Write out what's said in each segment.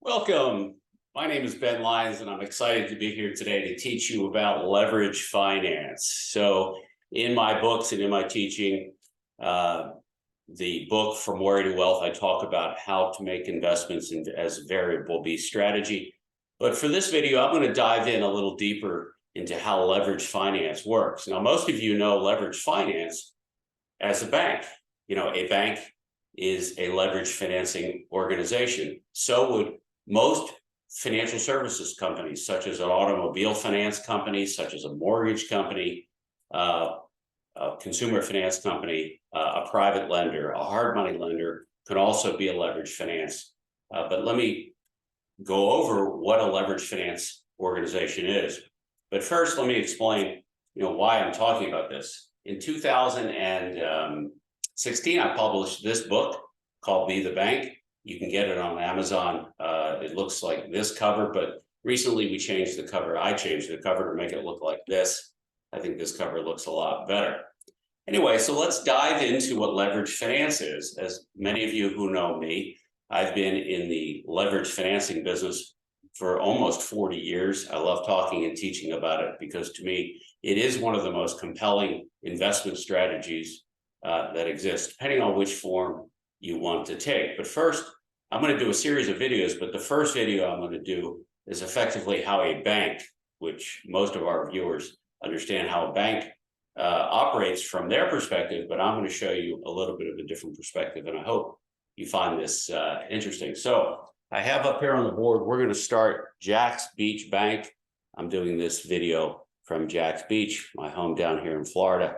Welcome. My name is Ben Lyons, and I'm excited to be here today to teach you about leverage finance. So in my books and in my teaching, the book From Worry to Wealth, I talk about how to make investments as a variable B strategy. But for this video, I'm going to dive in a little deeper into how leverage finance works. Now, most of you know leverage finance as a bank. You know, a bank is a leverage financing organization. So would most financial services companies, such as an automobile finance company, such as a mortgage company, a consumer finance company, a private lender, a hard money lender could also be a leverage finance. But let me go over what a leverage finance organization is. But first, let me explain, why I'm talking about this. In 2016, I published this book called Be the Bank. You can get it on Amazon. It looks like this cover, but recently we changed the cover. I changed the cover to make it look like this. I think this cover looks a lot better. Anyway, so let's dive into what leverage finance is. As many of you who know me, I've been in the leverage financing business for almost 40 years. I love talking and teaching about it because to me, it is one of the most compelling investment strategies that exist, depending on which form you want to take. But first, I'm going to do a series of videos, but the first video I'm going to do is effectively how a bank, which most of our viewers understand how a bank operates from their perspective, but I'm going to show you a little bit of a different perspective, and I hope you find this interesting. So I have up here on the board, we're going to start Jax Beach Bank. I'm doing this video from Jax Beach, my home down here in Florida.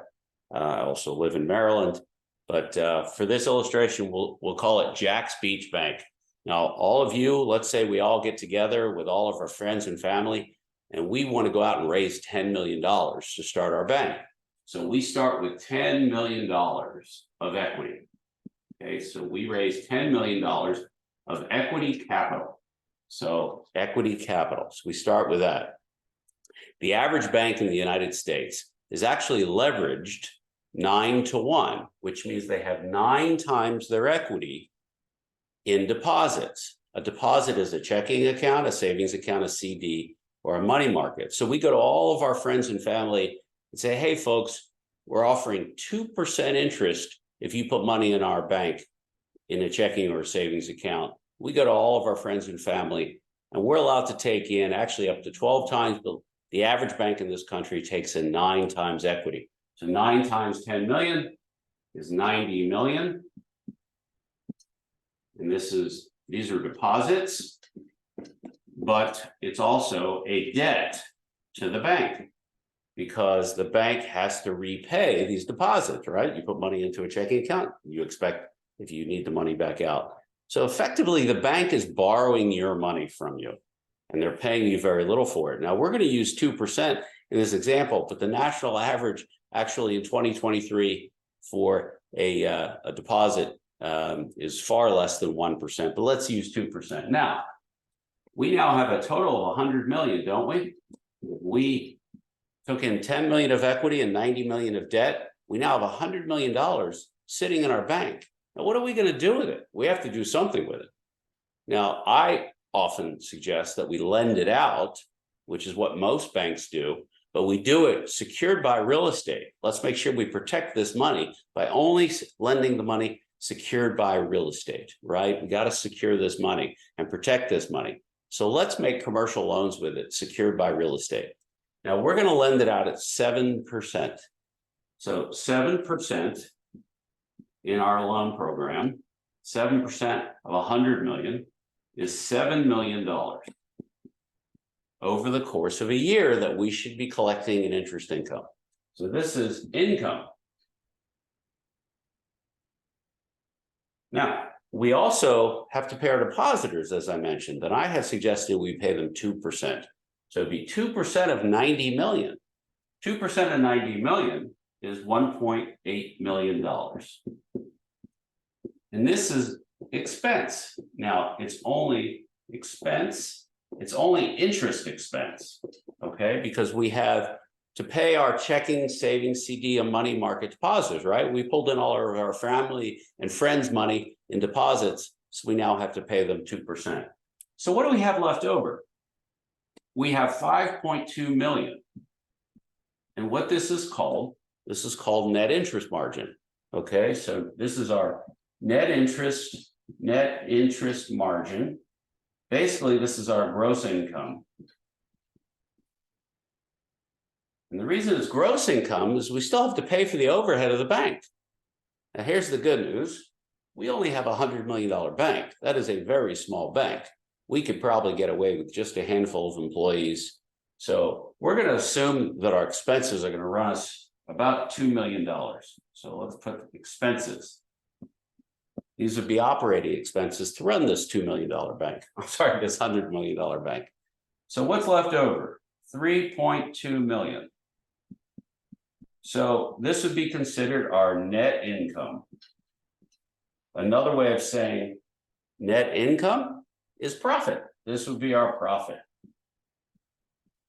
I also live in Maryland. But for this illustration, we'll call it Jax Beach Bank. Now, all of you, let's say we all get together with all of our friends and family, and we want to go out and raise $10 million to start our bank. So we start with $10 million of equity. Okay, so we raise $10 million of equity capital. So equity capital. So we start with that. The average bank in the United States is actually leveraged 9-to-1, which means they have 9 times their equity in deposits. A deposit is a checking account, a savings account, a CD, or a money market. So we go to all of our friends and family and say, hey, folks, we're offering 2% interest if you put money in our bank in a checking or a savings account. We go to all of our friends and family, and we're allowed to take in actually up to 12 times. The average bank in this country takes in 9 times equity. So 9 times 10 million is 90 million. And these are deposits, but it's also a debt to the bank because the bank has to repay these deposits, right? You put money into a checking account, you expect if you need the money back out. So effectively, the bank is borrowing your money from you, and they're paying you very little for it. Now, we're going to use 2% in this example, but the national average actually in 2023 for a deposit is far less than 1%, but let's use 2%. Now, we now have a total of 100 million, don't we? We took in 10 million of equity and 90 million of debt. We now have $100 million sitting in our bank. Now, what are we going to do with it? We have to do something with it. Now, I often suggest that we lend it out, which is what most banks do, but we do it secured by real estate. Let's make sure we protect this money by only lending the money secured by real estate, right? We got to secure this money and protect this money. So let's make commercial loans with it secured by real estate. Now we're going to lend it out at 7%. So 7% in our loan program, 7% of 100 million is $7 million over the course of a year that we should be collecting in interest income. So this is income. Now, we also have to pay our depositors, as I mentioned, and I have suggested we pay them 2%. So it'd be 2% of 90 million. 2% of 90 million is $1.8 million. And this is expense. Now, it's only expense. It's only interest expense, okay? Because we have to pay our checking, savings, CD, and money market depositors, right? We pulled in all of our family and friends' money in deposits, so we now have to pay them 2%. So what do we have left over? We have 5.2 million. And what this is called net interest margin. Okay, so this is our net interest margin. Basically, this is our gross income. And the reason it's gross income is we still have to pay for the overhead of the bank. Now, here's the good news. We only have a $100 million bank. That is a very small bank. We could probably get away with just a handful of employees. So we're going to assume that our expenses are going to run us about $2 million. So let's put expenses. These would be operating expenses to run this $2 million bank. I'm sorry, this $100 million bank. So what's left over? 3.2 million. So this would be considered our net income. Another way of saying net income is profit. This would be our profit.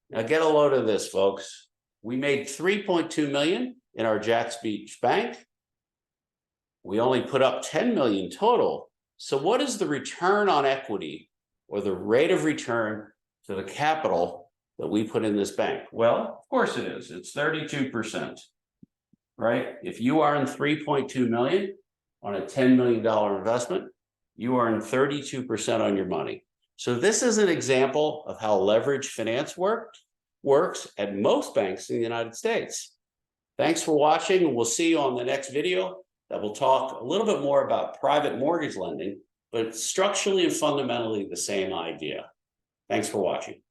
Now get a load of this, folks. We made 3.2 million in our Jacks Beach Bank. We only put up 10 million total. So what is the return on equity or the rate of return to the capital that we put in this bank? Well, of course it is. It's 32%, right? If you are in 3.2 million on a $10 million investment, you are in 32% on your money. So this is an example of how leverage finance works at most banks in the United States. Thanks for watching, and we'll see you on the next video that will talk a little bit more about private mortgage lending, but structurally and fundamentally the same idea. Thanks for watching.